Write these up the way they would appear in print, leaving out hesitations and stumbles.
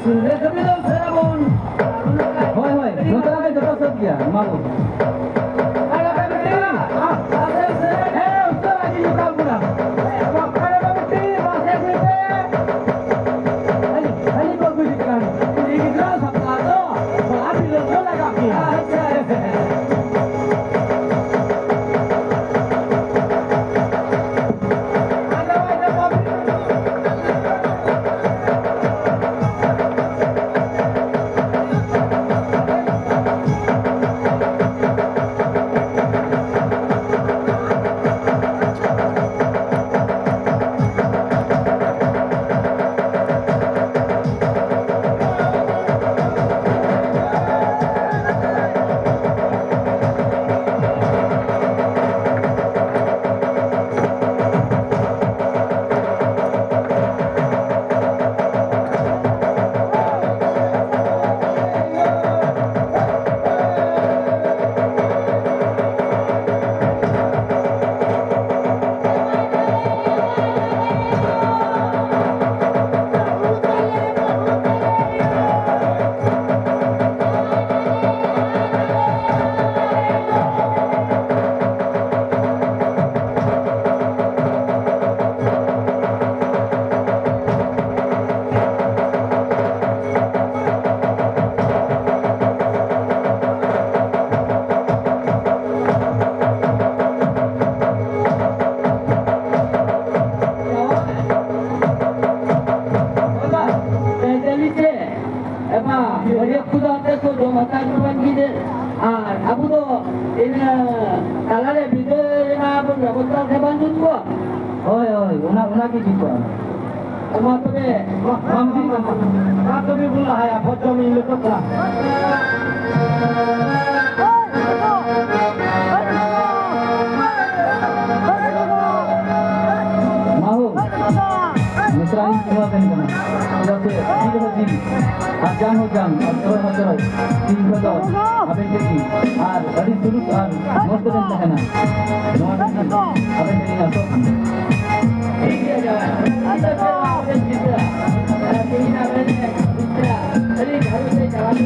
Hoi hoi, nonton lagi terus dia, mau. Hoi hoi, una की जीत तो भी बोला है फोटो में लोग तो Mahu, mesrain semua kan kena. Jadi tiga haji, ajan hujang, atau macerai, tiga dor, aben jadi, hari sulus most dan tahana. Nomor ini, aben jadi nasab. Ini aja. Ada aben jadi. Ini aben jadi. Jadi harus saya jalan.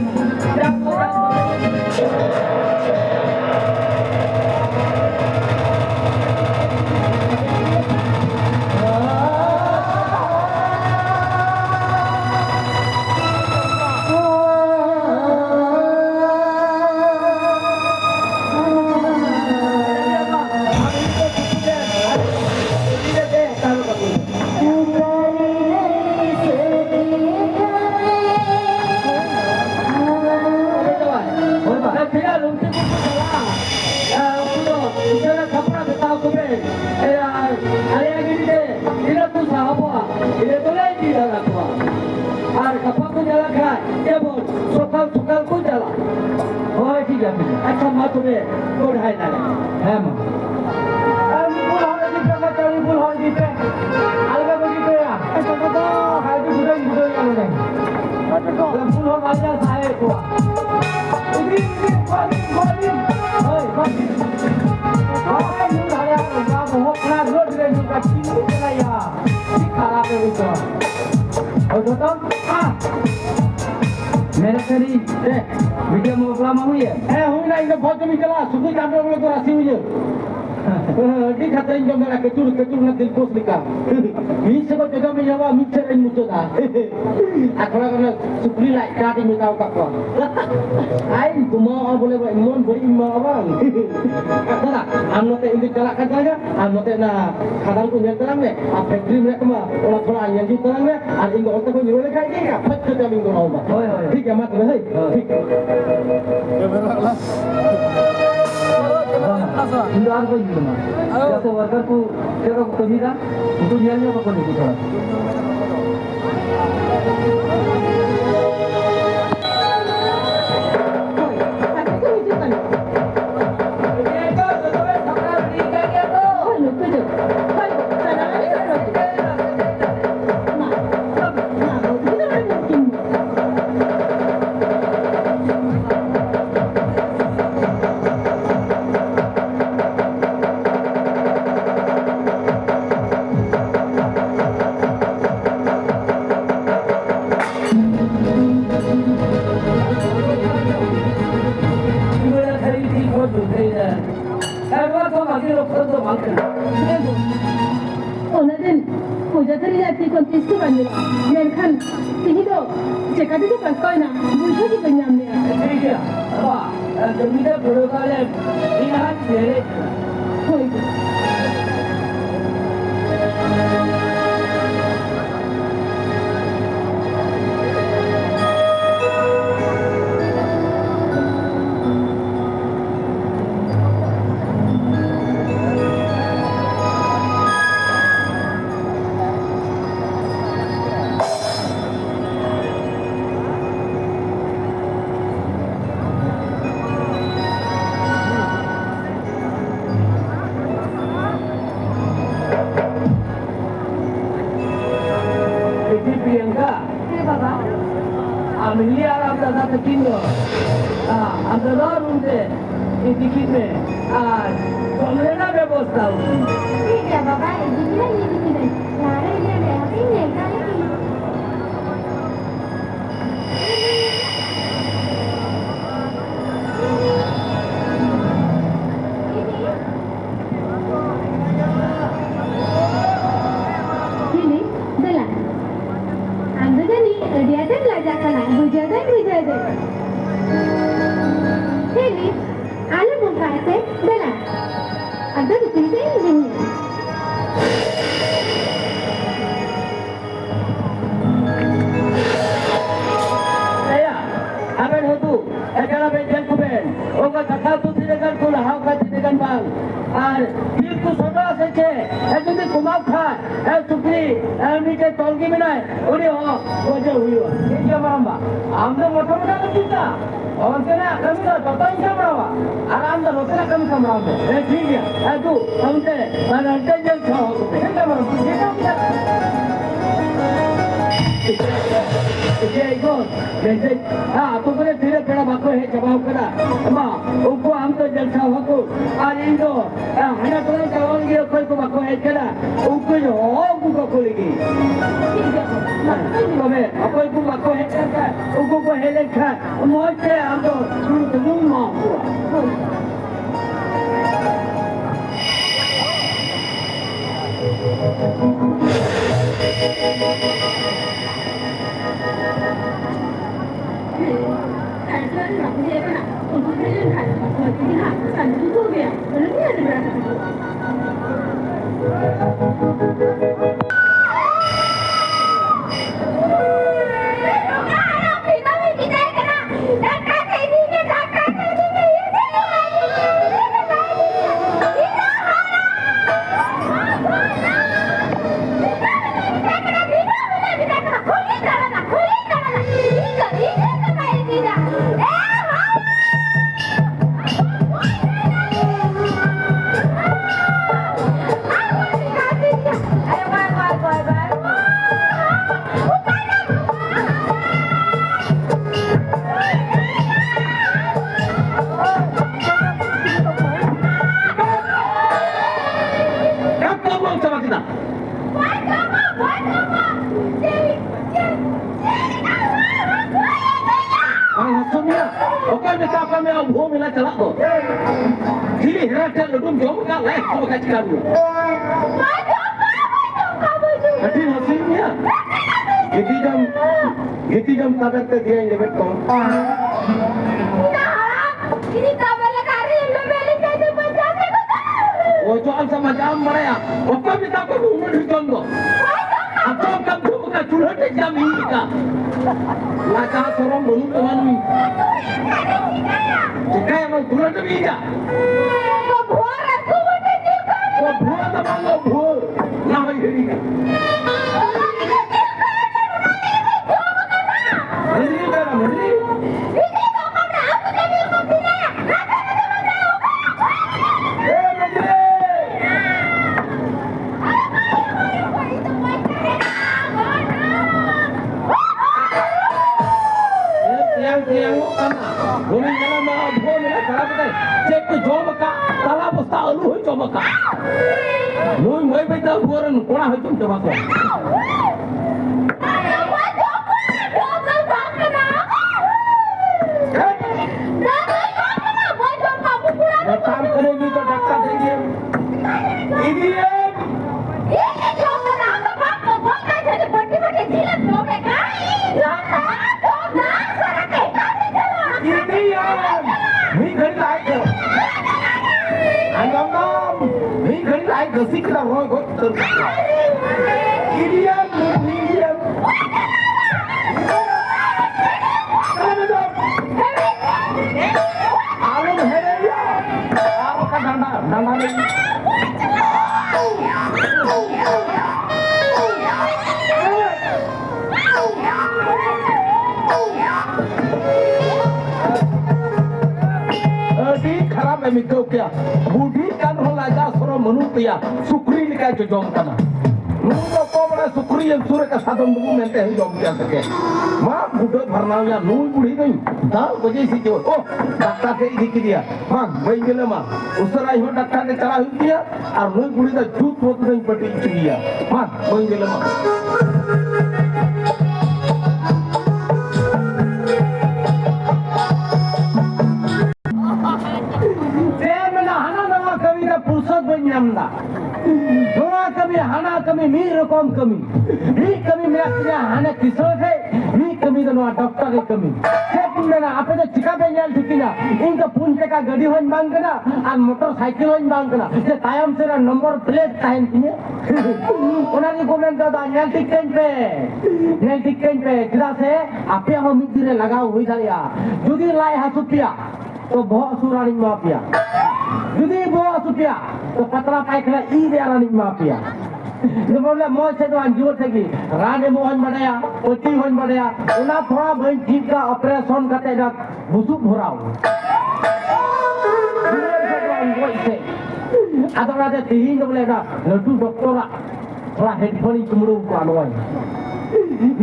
अच्छा माँ तुम्हें code है ना है माँ अरे bull होने की जगह चली बुल होने की पे अलग बगी पे यार ऐसा तो खाली बुढ़े क्या लोग हैं बुल होने वाले यार साहे को इधर गोली हाय यूं धारे आप लोग बहुत खराब रोड ले यूं का चीज़ चला यार ठीक खराब है वो तो और तो हाँ मेरा करी वीडियो में उपलब्ध हुई है हुई ना इधर बहुत जमी चला सुबह काम लोग तो राशि हुई di kata ini jangan nak kecur nak dilpos nikah. Bisa kau jaga menjawa mixer ini muncul dah. Aku nak kena supli like kadi minta apa kau. Ain cuma boleh buat imun boleh imun abang. Kata amno teh ini jalan kan saja. Amno teh na kadang pun jalan terang deh. Apa dream mereka mah orang tua yang jalan terang deh. Ada ingin orang tua nyuruh lagi ni. Apa tu jam ingin orang tua. ঠিক है मत भाई ठीक Indo apa itu mah? Jasa warga ku kira ku kemira, itu niatnya apa kau ni kita? लो कर दो मांग कर 오늘은 보자들이 잡히 건 디스크 만들어. 내일칸 티히도 제가 드도 갈 거나 물속이 그냥이야. ठीक है वाह जमीन पे बड़ो वाले इलाज दे रहे 거의 बेटी प्रियंका 네 봐봐. मिली आराम दादा तकिन दो अंदर रूम दे ये दिखी में कमरे ना व्यवस्था होगी ठीक है बाबा ये दिखला ये दिखला नारे ये रहते हैं काले की Ini, dala. Anda jadi dia ada belajar kana, bujadan. Ini, ala mungkate, dala. Anda betul ini. saya aben hotu ekala be jel kuben oga kata tu dinegan tu haw ka dinegan bang আর ফির তো ছোট আছে যদি কুমাব খায় চুপড়ি এমনিতে তলকি মিনায় ওরে ওজে হইও এই যে মারাম্বা আমরা মোটা মোটা চিন্তা অন্তেনে আকামি তো যত ইচ্ছা মারাবা আর আমরা রোতের আকামি সামরাবে ঠিক আছে তু हमसे মানে টেনশন খাও ঠিক আছে মারাম্বা ये इको जैसे तो करे धीरे पेड़ा बाको है जवाब करा अम्मा उनको हम तो जलसा होको और इन तो हना तो जवाब ये कोई को बाको है करा उनको जो उनको खोलेगी तबे कोई को बाको है करा उनको को है लेखा मोटे हम तो तुम मां हुआ चला तो Gili herakan ludum jom kan lain kau kat kamu. Hati hasilnya. Giti jam kabar ke dia yang lebih kau. Ini kabar lekari lebih dari macam itu. Oh soal sama jam mana ya? Apa minta kau umur di jomblo? Atau kamu bukan curhat di jam ini kah? Laka sorong belum teman. Jika yang mau curhat tu bisa. वो भूआ तो मांगो भूआ ना हो हेरी का हेरी का ना हेरी ini kau mana aku jadi kopinya ya tiang boleh jalan mau भूआ मिला खराब है cek tu jom ka talah bosta alu hoy jom ka Noi moi baita buaran kona hoy jom jom ka काम करेगी तो धक्का देंगे Saya gesik kita roy got. Idiom, idiom. Alun hele ya. Apa kan danda ni? खराब है मित्रों क्या बूढ़ी कान होला जा सरो मनु पिया सुक्री निकाय जो जॉम करना मनु तो कोबड़ा सुक्री ये सूर्य का साधन दुगु मेंटे है जॉम क्या सके मां बूढ़ो भरना या नूई बूढ़ी नहीं दाल बजे सी जो ओ डॉक्टर से दिख दिया हां वही गेले मां उसरा ही डॉक्टर ने चला हुई दिया और नूई बूढ़ी का झूठ मत नहीं पटी दिया हां वही गेले मां पुरुषों बन्यामदा दोनों कभी हाना कभी मीर रकम कमी मी कमी में अपने हाने किसों थे मी कमी दोनों डॉक्टर के कमी सेट में ना आपने चिका बेंजाल ठीक ना इनका पुंजे का गाड़ी होन मांग करना और मोटरसाइकिल होन मांग करना ये तायम से ना नंबर प्लेट तायम थी उन्होंने कमेंट किया नेल टिकट पे किधर से आप यहाँ मिट्टी ने लगा हुई था या जुदी लाई हाथुपिया तो बहुत सुरानी mafia जुदी bawa supia to patra paikna I dia rani mafia ne bolle mo se do anjur theki rane mo hon badaya oti hon badaya una thoda bhai ठीक का ऑपरेशन करते ना busuk bhorao atau ada tihin boleh na latu doktor la thoda headphone kumru ko anoi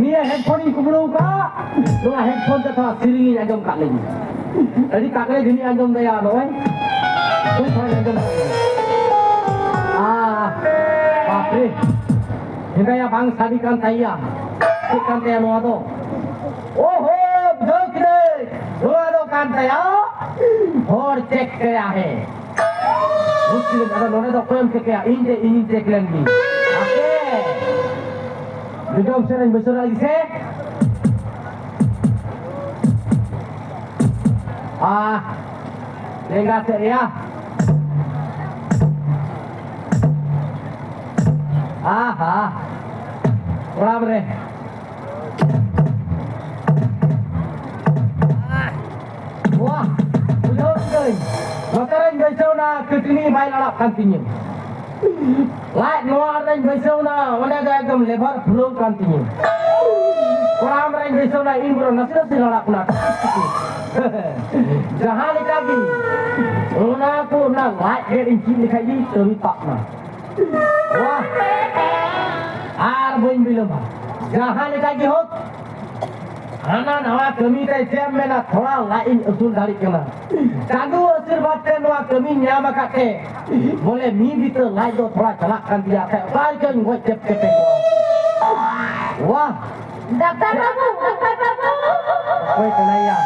ni headphone kumru ka thoda headphone ta thoda siringi anjom kat lagi tadi kakle gini anjom daya anoi बापरे हिंदा बांग सादी कान ताइया ठीक कान ताया no आदो ओहो joke they know आदो कान ताया और चेक किया है मुश्किल अगर नोने तो कोई चेक किया इन चेक लेंगी ओके वीडियो से नहीं बसर लगी से लेगा से या आहा बराबर है वाह बुझो गई मकरन बैसौना कितनी भाई लड़ा कांतिनी लाइट नोआरन बैसौना ओने दा एकदम लेबर फ्लो कांतिनी बराबर बैसौना इन बरो नसे से लड़ा कुना जहां लिखा भी ओना को ना लाइट गेट इन चीज लिखाई दी तभी पाक ना वाह आर बोइन बिलमा जहां लिखा की हो खाना नवा कमी ते सेम में ना थोड़ा लाइन उसूल दाड़ी केना चांदू आशीर्वाद ते नवा कमी न्यामा काटे बोले मी भी तो लाई दो थोड़ा चला कर दिया है बाल के वो चेप के पे वाह डॉक्टर बाबू कोई Kanhaiya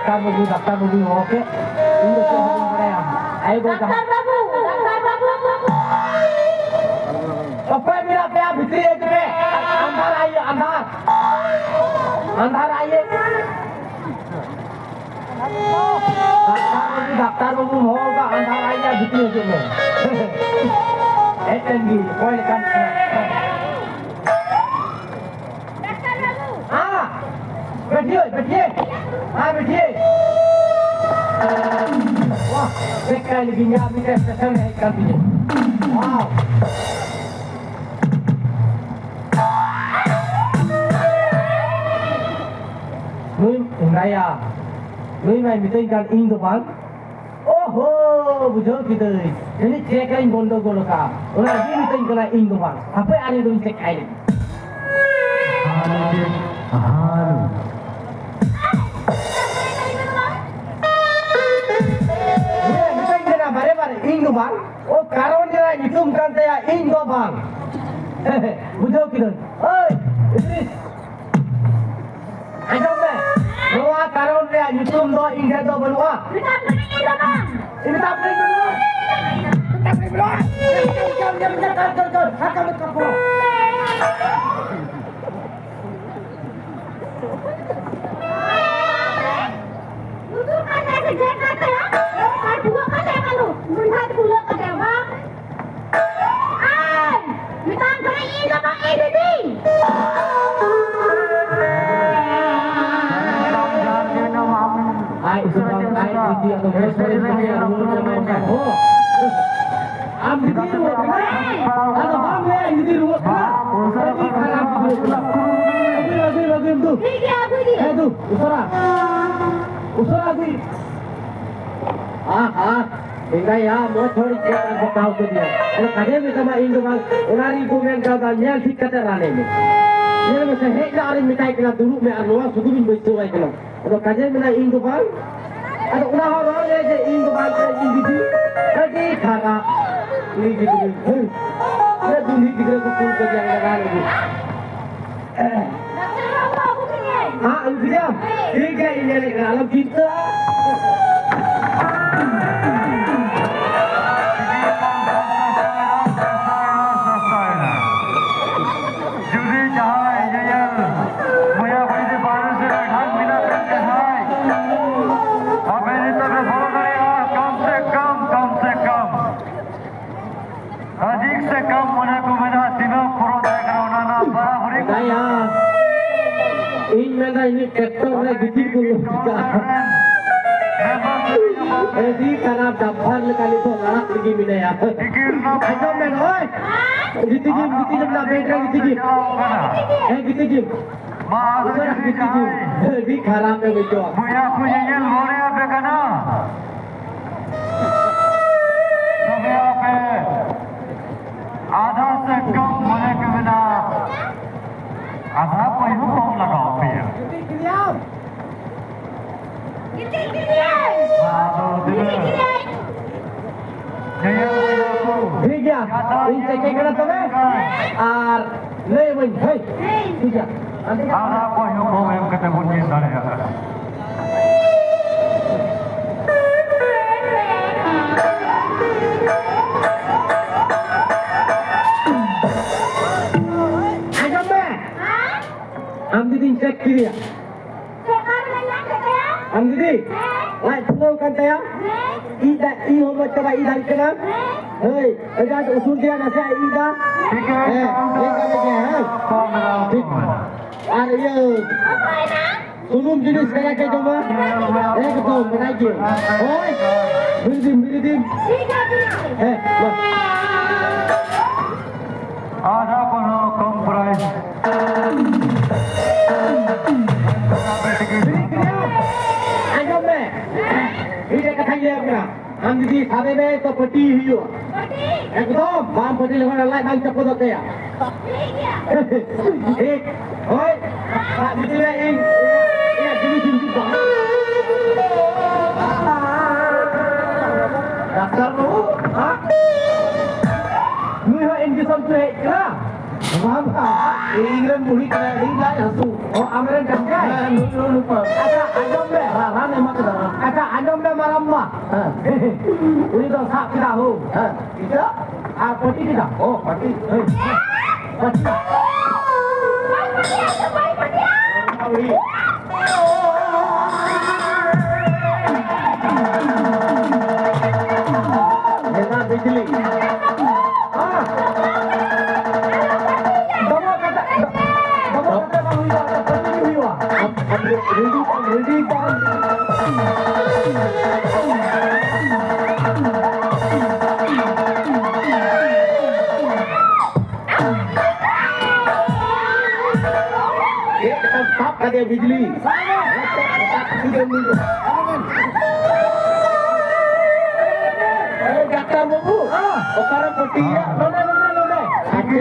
doctor Babu okay in तो हम बड़े आए गो डॉक्टर बाबू कपड़े मेरा पे भीतर एक में अंदर आइए अंदर आइए डॉक्टर बाबू होगा अंदर आइए भीतर एक में एटेंगी कोई निकाल डॉक्टर बाबू हाँ बैठिए हाँ बैठिए वाह देख कर लगी यहाँ भी स्टेशन है कंटिन्यू वाह Naya, nui mai mitai kan ing do bang. Oho, bujo kita. Ini cek lain bondo golo ka. Orang ini mitai kana ing do bang. Apa ani do cek ai. Ini mitai kana bare ing do bang. Oh, karon dia hitung kan saya ing do bang. Bujo kita. Oi, Idris. Ajam deh. Doa karon dia hitung do ing do benua. kita pergi ke bang Ini tak boleh dulu. Tak boleh dulu. Kau. Akan berkapur. Itu kan saya kerja kata ya. Dua kata kan lu. Melihat pula kata bang. Usara di. Hingga ya mau cari kita bertahu tu dia. Kalau kaje ni sama Indo bang, orang itu main kata nyal sih kata rane ni. Nyal macam hek dah orang minta kena dulu me arwah suku bin bersuai kena. Kalau kaje ni Indo bang, ada orang ni je Indo bang Indo jadi khara. Ini gitu ni. Dia dulu kita kumpul kerja yang lain lagi. Aku diam. Tiga ini lagi alam kita. Ini tractor lagi tidur juga. Jadi karena dapat kali tu larat lagi mina ya. Ayo men, oi. Gitu nak better gitu. Gitu. Gitu. Di kharap में बेचो. बुया खुशी ये लोरे पे कना. बुया पे आधा से कम होने के बिना आधा कोई हुक्म लगाओ पिया. ठीक है इनसे क्या करना तुम्हें और ले वही है ठीक है आधा कोई हुक्म हम कहते बुझे सारे हम दीदी चेक किया हम दीदी लाइट फ्लो करते हैं ida iyo macam ida kena hey ada usul dia nasi ida ठीक है ठीक अरे ये सुनुम jenis kayak ke coba betul menaiki oi beridim आधा कोनो कम प्राइस आजो में इधर कथा ये अपना हम दीदी सादे में तो पट्टी हुई हो एकदम बाम पट्टी लगाना लाइट बांग चप्पल होते हैं एक ओए दीदी में एक ये दीदी चिंती बांग डॉक्टर लो हाँ मुझे इंजेक्शन तो है क्या Mama, ingin murid kena ingat hasu. Oh, amaran kerja. Lupa. Ada adom be, rana emak dah. Ada adom be maramma. Ini tu sak kita ho. Kita, poti kita. Oh, poti. Poti. Poti. Hena bijli. Ready stop कर दे बिजली doctor बाबू ओकर पट्टी लोने पट्टी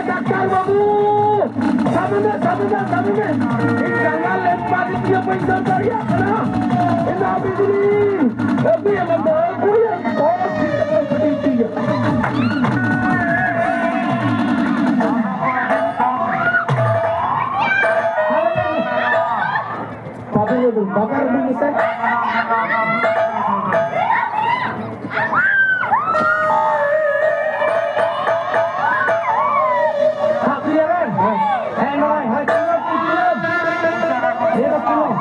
doctor बाबू bakar dulu sen. Hak dia kan? Noi, hai tolong tolong. Dia tolong.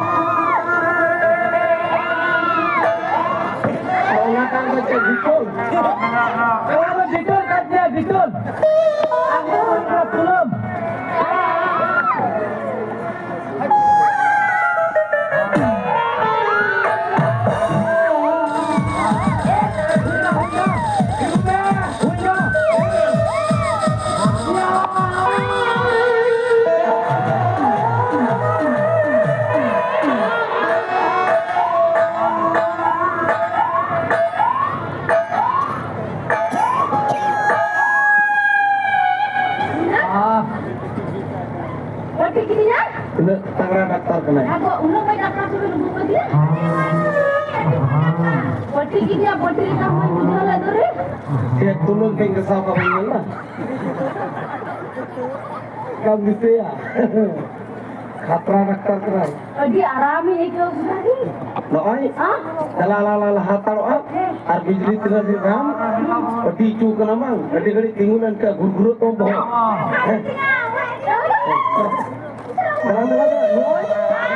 Allah kan baca betul. Kalau betul kan dia betul. Aku nak tolong. Pati kini ya? Kena tangan doktor kena. Aku ulung mai dakar suruh nunggu ke dia. Pati kini ya, pati kamu jual ada re? Dia tolong kain kesal kamu ni lah. Kamu bisa ya? Khatra doktor kena. Dia arami ekor lagi. Noi, Ah? la hatar up. Ar bijli tina di ram. Pati cu kena mang. Gadi tingulan ke guru tu boh. Noi,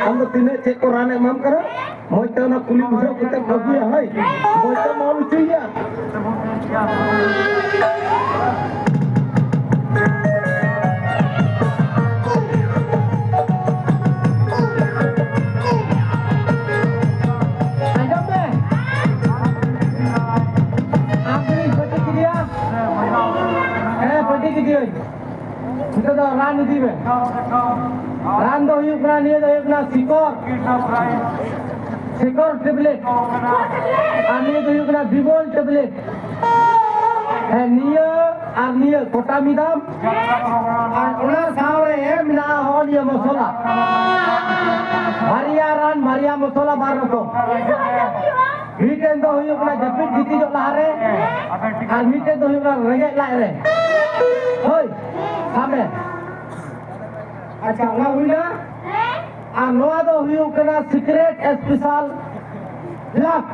हम तो तीने check कराने माम करा मैं तो ना police बुझा कितने भगिया है मैं तो मालूम चाहिए kita dah ran di sini. Ran dah yuk na ni dah yuk na sikor tablet. Ani dah yuk na bibol tablet. Niya kota midam. Ular sawe mina holiya masola. Maria masola baru Weekend dah yuk na japit giti jok lahare. Weekend dah yuk na regek lahare. Hoi, sampai. अच्छा ना हुई ना नोआ तो हुई कना secret special luck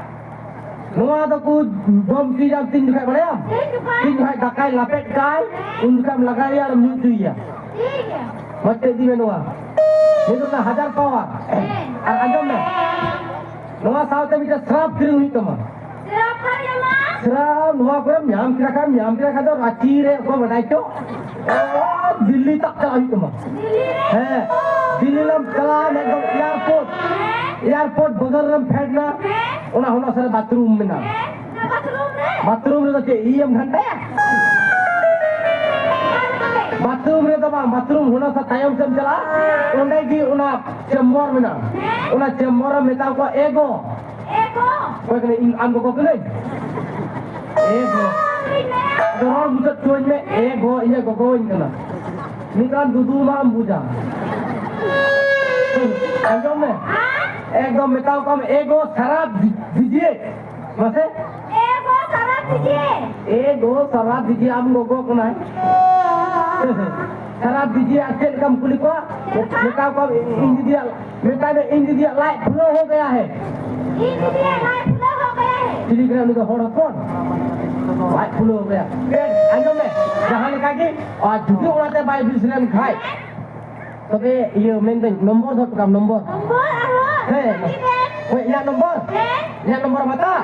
नोआ तो कुछ बम की जब तीन जुकाई बड़े हम तीन जुकाई दकाई लपेट काय उन जुकाई में लगाई यार म्यूट हुई है बच्चे दी में नोआ ये तो ना 1000 पावर और अंजम में नोआ साउथ में श्राप फिर हुई तुम श्राप नोआ को म्याम किरा तो रांची रे को बनाई तो दिल्ली तक चला ही तुम है दिल्ली लम चला एकदम एयरपोर्ट बगल रम फेडना उना होना सर बाथरूम में ना बाथरूम रे तो ईएम घंटा बाथरूम रे तो बाथरूम होना सा टाइम से चला उन्हें की उना चेम्बर में ना उना चेम्बर में ता को एगो कोई ने इन आम को ले एगो Dorong buat tuan me ego ini gogoin kena. Ni kan dudu mam buja. Anjom me. Ego me tahu kamu ego sarap dijiye. Masa? Ego sarap dijiye am gogo kena. Sarap dijiye asyik kamu kulit ko. Me tahu kamu ini dia light blow हो गया है. Jadi kena ni dah orang pun. Baik puluh ya. Anjom deh. Jangan lagi. Juga orang tu baik bisnis khai. Tapi ia maintain nombor tu kam nombor. Hei, ingat nombor? Ingat nombor mata?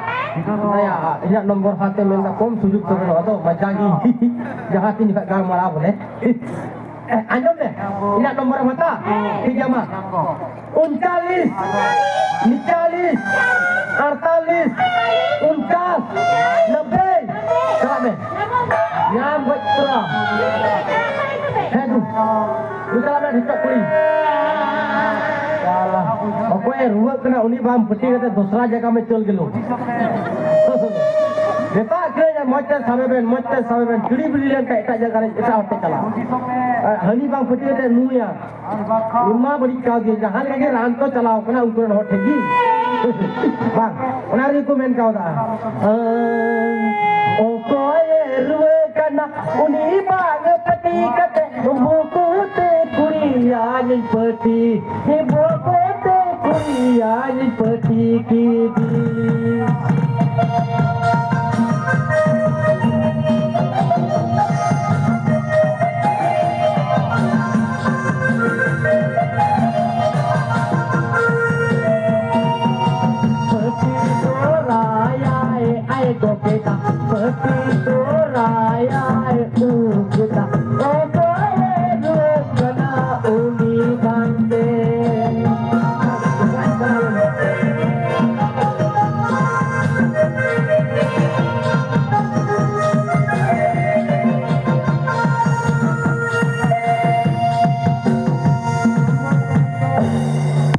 Saya ingat nombor hati minta kom sujuk tu kalau tu macam ni. Jangan tinggi kat gang marah boleh. Anjom deh. Ingat nombor mata? 3 mah. 39, 40, 48, 49, 90. Salah deh. Yang buat terang. Hei, kita ada di tak kulit. Salah. Aku ruwet kena uni bam peti kata दूसरा जगह में चल गेलो. Kita kira macam sampai ben kiri beli yang kat jaga kita hotel cala. Hani bang peti kata nuya. Lima beri kau dia jangan lagi ranto cala kena ukuran hotel gi. Bang, onar itu main kau dah. Ruwet kena uni bang peti kata buku te kurian peti buku te Yang peti kidi